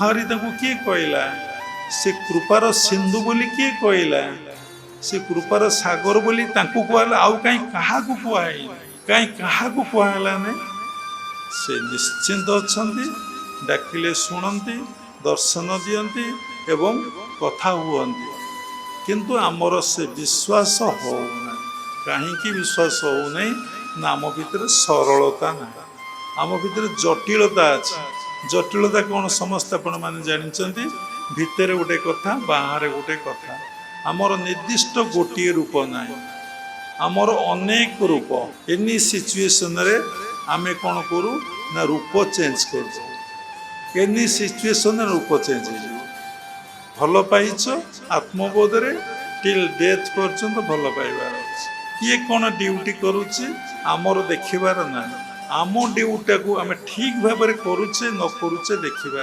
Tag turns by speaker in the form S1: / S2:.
S1: मुखारी किए कहला से कृपार सिंधु बोली किए कहला से कृपार सागर बोली कहला आउ कहीं क्या कहल कहीं क्या कहला नहीं से निश्चिंत अच्छा डाकिले शुणती दर्शन दियंती एवं कथा हुअंती किंतु आमर से विश्वास होना कहीं विश्वास हो नहीं ना आम भितर सरलता ना आम भितर जटिलता अच्छी जटिलता कौन समस्त आपण मैंने जानते भितर गोटे कथा बाहर गोटे कथा आमर निर्दिष्ट गोटे रूप ना आमर अनेक रूप एनी सिचुएशन रे आमे कौन करूँ ना रूप चेंज कर एनी सिचुएशन रूप चेंज हो भल पाइच आत्मबोध रे टिल डेथ पर्यंत भल पाइबार किए कौन ड्यूटी करुचे आमर देखिबार ना आम ड्यूटा को आम ठीक भाव में करुचे न करुचे देखा